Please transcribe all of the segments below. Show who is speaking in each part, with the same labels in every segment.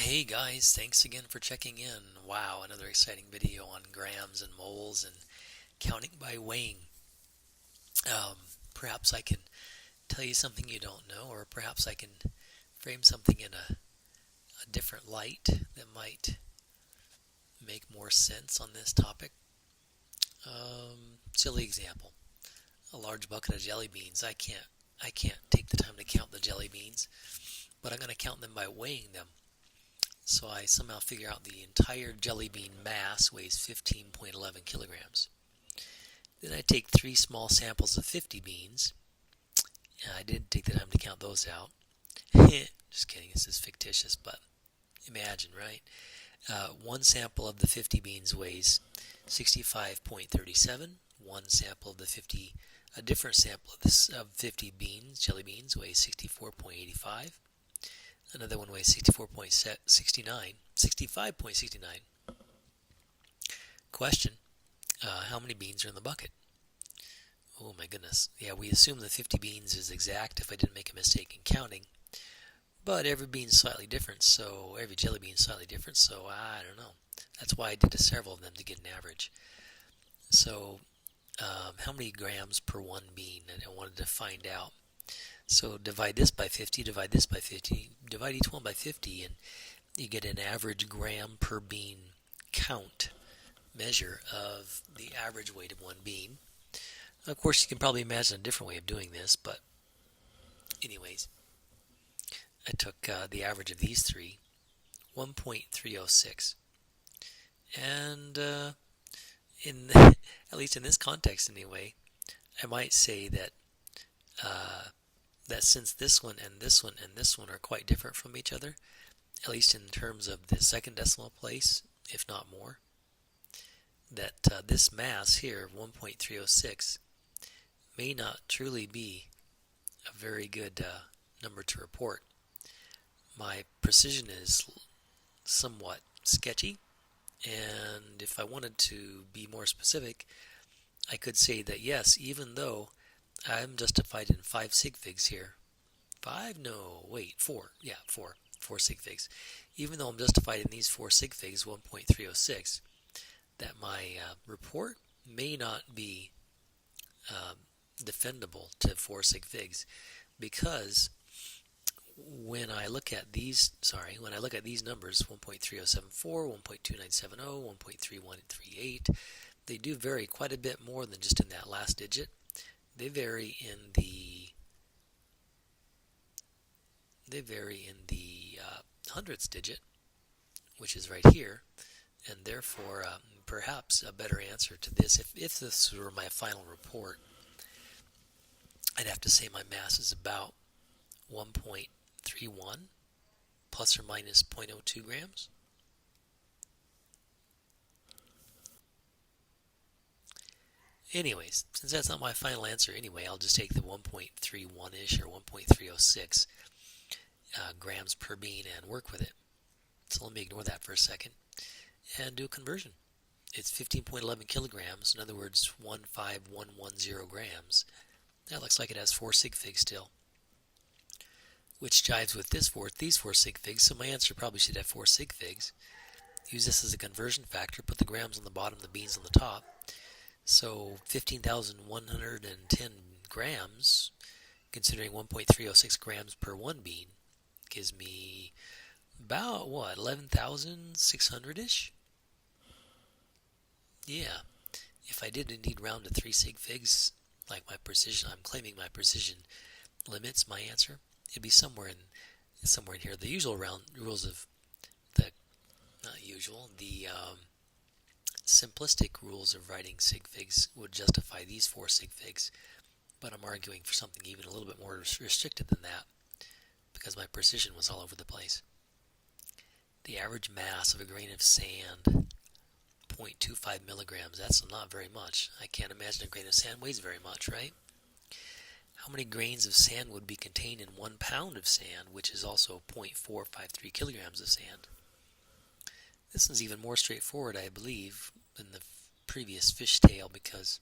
Speaker 1: Hey guys, thanks again for checking in. Wow, another exciting video on grams and moles and counting by weighing. Um, Perhaps I can tell you something you don't know, or perhaps I can frame something in a different light that might make more sense on this topic. Silly example: a large bucket of jelly beans. I can't take the time to count the jelly beans, but I'm going to count them by weighing them. So I somehow figure out the entire jelly bean mass weighs 15.11 kilograms. Then I take 3 small samples of 50 beans. I didn't take the time to count those out. Just kidding, this is fictitious, but imagine, right? One sample of the 50 beans weighs 65.37. One sample of the 50, a different sample of 50 beans, jelly beans, weighs 64.85. Another one weighs 65.69. Question: how many beans are in the bucket? Oh my goodness. Yeah, we assume the 50 beans is exact if I didn't make a mistake in counting. But every bean's slightly different, so every jelly bean's slightly different, so I don't know. That's why I did several of them to get an average. So, how many grams per one bean? And I wanted to find out. So divide this by 50, divide this by 50, divide each one by 50, and you get an average gram per bean count measure of the average weight of one bean. Of course, you can probably imagine a different way of doing this, but anyways, I took the average of these three, 1.306, and at least in this context anyway, I might say that that since this one and this one and this one are quite different from each other, at least in terms of the second decimal place, if not more, that this mass here, 1.306, may not truly be a very good number to report. My precision is somewhat sketchy, and if I wanted to be more specific, I could say that yes, even though I'm justified in 5 sig figs here, 5? No, wait, 4. Yeah, 4. 4 sig figs. Even though I'm justified in these 4 sig figs, 1.306, that my report may not be defendable to 4 sig figs, because when I look at these numbers, 1.3074, 1.2970, 1.3138, they do vary quite a bit more than just in that last digit. They vary in the hundredths digit, which is right here, and therefore perhaps a better answer to this, if this were my final report, I'd have to say my mass is about 1.31 plus or minus 0.02 grams. Anyways, since that's not my final answer anyway, I'll just take the 1.31-ish or 1.306 grams per bean and work with it. So let me ignore that for a second and do a conversion. It's 15.11 kilograms, in other words 15110 grams. That looks like it has 4 sig figs still, which jives with these 4 sig figs, so my answer probably should have 4 sig figs. Use this as a conversion factor, put the grams on the bottom, the beans on the top. So 15,110 grams, considering 1.306 grams per one bean, gives me about, 11,600-ish? Yeah. If I did indeed round to 3 sig figs, like my precision, I'm claiming my precision limits my answer, it'd be somewhere in here. The usual rules of the simplistic rules of writing sig figs would justify these 4 sig figs, but I'm arguing for something even a little bit more restricted than that, because my precision was all over the place. The average mass of a grain of sand, 0.25 milligrams. That's not very much. I can't imagine a grain of sand weighs very much, right? How many grains of sand would be contained in 1 pound of sand, which is also 0.453 kilograms of sand? This is even more straightforward, I believe, than the previous fishtail, because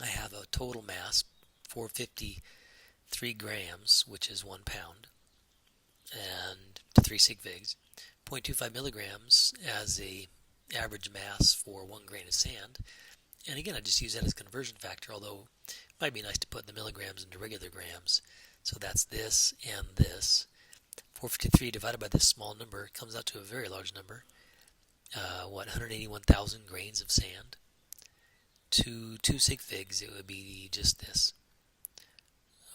Speaker 1: I have a total mass, 453 grams, which is 1 pound, and 3 sig figs, 0.25 milligrams as a average mass for 1 grain of sand. And again, I just use that as conversion factor, although it might be nice to put the milligrams into regular grams. So that's this and this. 453 divided by this small number comes out to a very large number. 181,000 grains of sand. To 2 sig figs, it would be just this.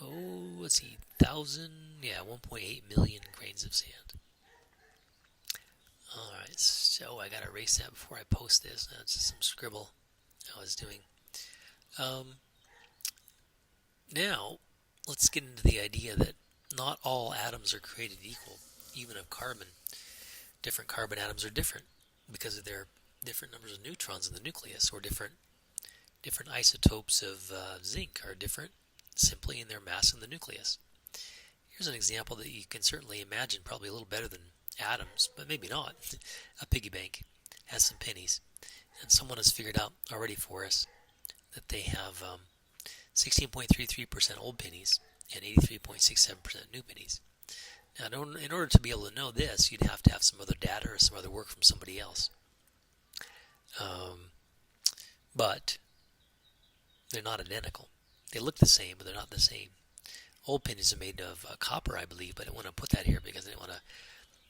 Speaker 1: Oh, let's see, 1.8 million grains of sand. Alright, so I gotta erase that before I post this. That's just some scribble I was doing. Now, let's get into the idea that not all atoms are created equal. Even of carbon, different carbon atoms are different because of their different numbers of neutrons in the nucleus, or different isotopes of zinc are different simply in their mass in the nucleus. Here's an example that you can certainly imagine probably a little better than atoms, but maybe not. A piggy bank has some pennies, and someone has figured out already for us that they have 16.33% old pennies and 83.67% new pennies. Now, in order to be able to know this, you'd have to have some other data or some other work from somebody else. But they're not identical. They look the same, but they're not the same. Old pennies are made of copper, I believe, but I didn't want to put that here because I didn't want to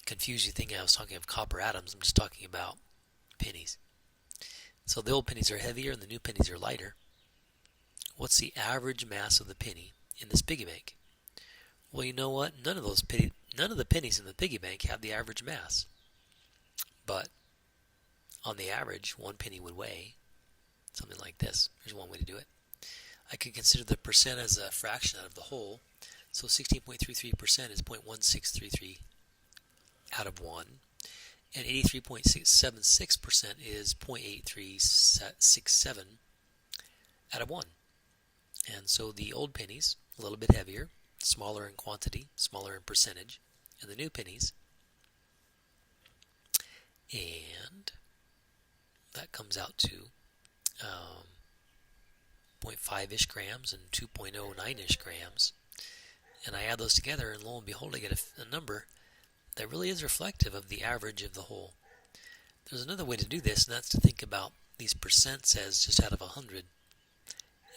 Speaker 1: confuse you thinking I was talking of copper atoms. I'm just talking about pennies. So the old pennies are heavier and the new pennies are lighter. What's the average mass of the penny in this piggy bank? Well, you know what? None of the pennies in the piggy bank have the average mass. But on the average, 1 penny would weigh something like this. Here's one way to do it. I could consider the percent as a fraction out of the whole. So 16.33% is 0.1633 out of 1. And 83.76% is 0.8367 out of 1. And so the old pennies, a little bit heavier, smaller in quantity, smaller in percentage, and the new pennies. And that comes out to 0.5-ish grams and 2.09-ish grams. And I add those together, and lo and behold, I get a number that really is reflective of the average of the whole. There's another way to do this, and that's to think about these percents as just out of 100,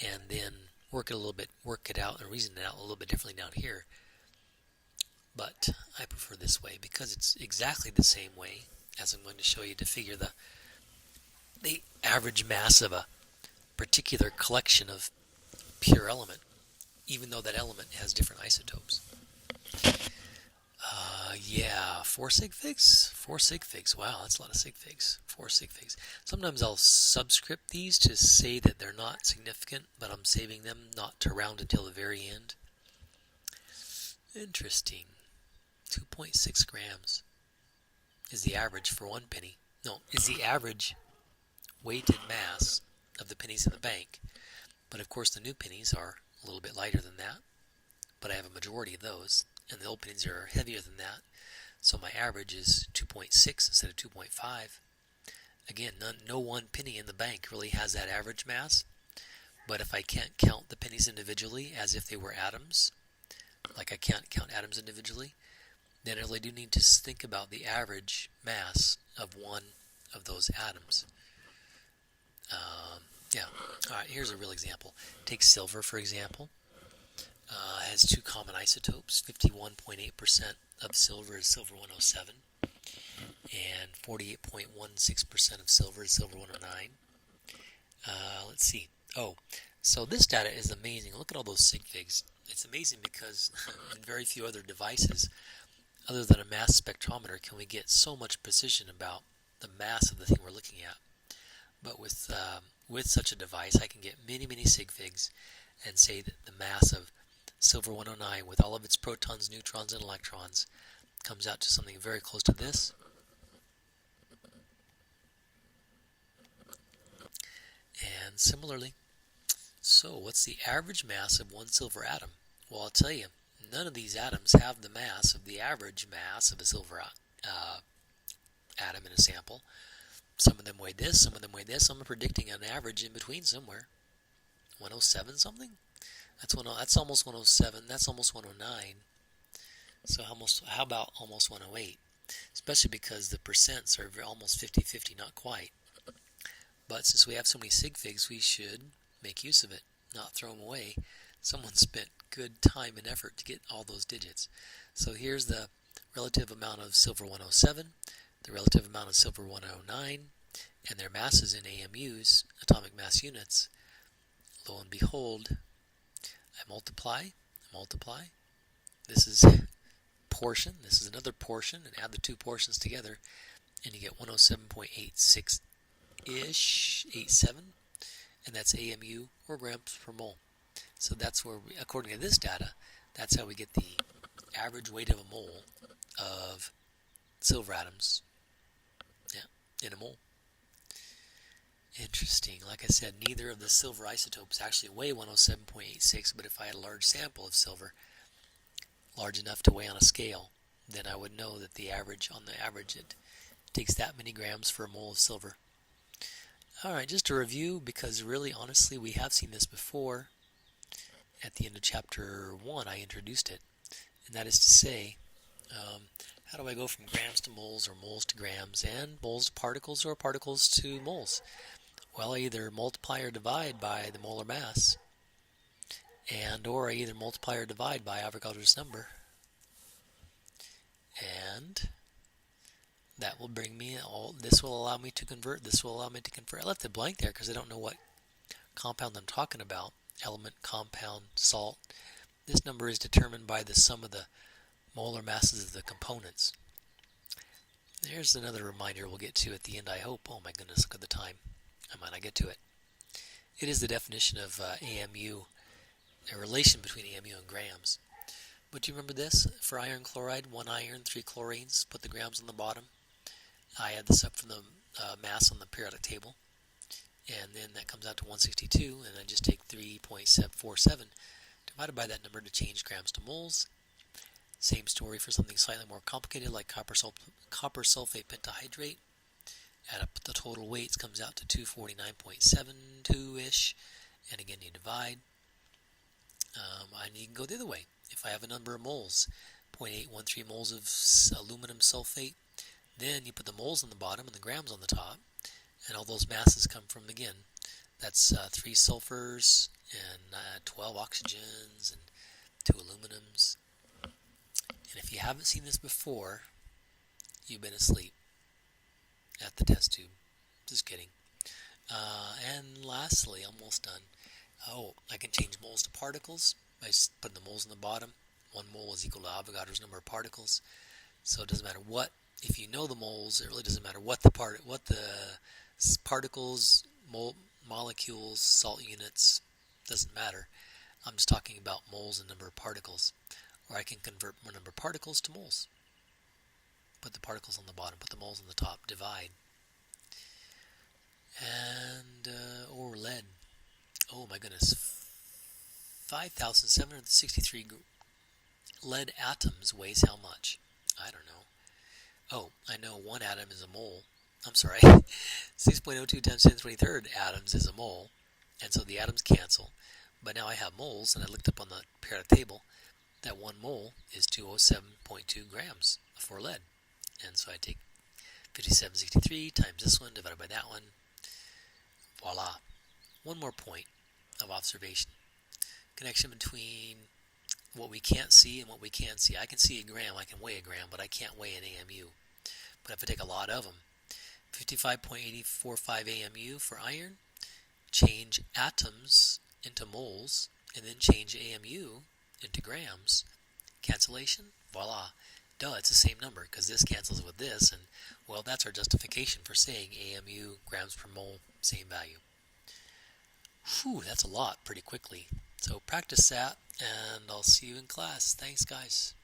Speaker 1: and then work it out and reason it out a little bit differently down here. But I prefer this way because it's exactly the same way as I'm going to show you to figure the average mass of a particular collection of pure element, even though that element has different isotopes. 4 sig figs? 4 sig figs. Wow, that's a lot of sig figs. 4 sig figs. Sometimes I'll subscript these to say that they're not significant, but I'm saving them not to round until the very end. Interesting. 2.6 grams is the average for 1 penny. No, is the average weighted mass of the pennies in the bank. But of course the new pennies are a little bit lighter than that, but I have a majority of those, and the old pennies are heavier than that, so my average is 2.6 instead of 2.5. Again, no one penny in the bank really has that average mass, but if I can't count the pennies individually as if they were atoms, like I can't count atoms individually, then I really do need to think about the average mass of one of those atoms. Alright, here's a real example. Take silver, for example. Has 2 common isotopes. 51.8% of silver is silver 107, and 48.16% of silver is silver 109. Let's see. So this data is amazing. Look at all those sig figs. It's amazing because in very few other devices, other than a mass spectrometer, can we get so much precision about the mass of the thing we're looking at. But with such a device, I can get many sig figs and say that the mass of silver 109 with all of its protons, neutrons, and electrons comes out to something very close to this. And similarly, so what's the average mass of one silver atom? Well, I'll tell you, none of these atoms have the mass of the average mass of a silver atom in a sample. Some of them weigh this, some of them weigh this. I'm predicting an average in between somewhere. 107 something? That's almost 107. That's almost 109. So how about almost 108? Especially because the percents are almost 50-50, not quite. But since we have so many sig figs, we should make use of it, not throw them away. Someone spent good time and effort to get all those digits. So here's the relative amount of silver 107, the relative amount of silver 109, and their masses in AMUs, atomic mass units. Lo and behold, I multiply. This is portion, this is another portion, and add the two portions together, and you get 107.86-ish, 87, and that's AMU, or grams per mole. So that's where, according to this data, that's how we get the average weight of a mole of silver atoms, in a mole. Interesting. Like I said, neither of the silver isotopes actually weigh 107.86, but if I had a large sample of silver, large enough to weigh on a scale, then I would know that on the average, it takes that many grams for a mole of silver. Alright, just a review, because really, honestly, we have seen this before. At the end of chapter 1, I introduced it, and that is to say, how do I go from grams to moles, or moles to grams, and moles to particles, or particles to moles? Well, I either multiply or divide by the molar mass, or I either multiply or divide by Avogadro's number, and that will bring me this will allow me to convert, I left it blank there because I don't know what compound I'm talking about, element, compound, salt. This number is determined by the sum of the molar masses of the components. There's another reminder we'll get to at the end, I hope. Oh my goodness, look at the time. I might not get to it. It is the definition of AMU, a relation between AMU and grams. But do you remember this? For iron chloride, 1 iron, 3 chlorines, put the grams on the bottom. I add this up from the mass on the periodic table, and then that comes out to 162, and I just take 3.47 divided by that number to change grams to moles. Same story for something slightly more complicated like copper sulfate pentahydrate. Add up the total weights, comes out to 249.72-ish, and again you divide. And you can go the other way. If I have a number of moles, 0.813 moles of aluminum sulfate, then you put the moles on the bottom and the grams on the top, and all those masses come from, again, that's 3 sulfurs and 12 oxygens and 2 aluminums. And if you haven't seen this before, you've been asleep at the test tube. Just kidding. And lastly, almost done. I can change moles to particles by putting the moles on the bottom. 1 mole is equal to Avogadro's number of particles. So it doesn't matter what. If you know the moles, it really doesn't matter what the particles, molecules, salt units, doesn't matter. I'm just talking about moles and number of particles. Or I can convert more number of particles to moles. Put the particles on the bottom, put the moles on the top, divide. And, or lead. Oh my goodness. 5,763 lead atoms weighs how much? I don't know. Oh, I know 1 atom is a mole. I'm sorry. 6.02 times 10 to the 23rd atoms is a mole. And so the atoms cancel. But now I have moles, and I looked up on the periodic table that 1 mole is 207.2 grams for lead. And so I take 5763 times this one divided by that one. Voila. One more point of observation. Connection between what we can't see and what we can see. I can see a gram, I can weigh a gram, but I can't weigh an AMU. But if I take a lot of them, 55.845 AMU for iron, change atoms into moles, and then change AMU into grams, cancellation, voila. Duh, it's the same number because this cancels with this, and well, that's our justification for saying AMU, grams per mole, same value. Whew, that's a lot pretty quickly. So practice that, and I'll see you in class. Thanks, guys.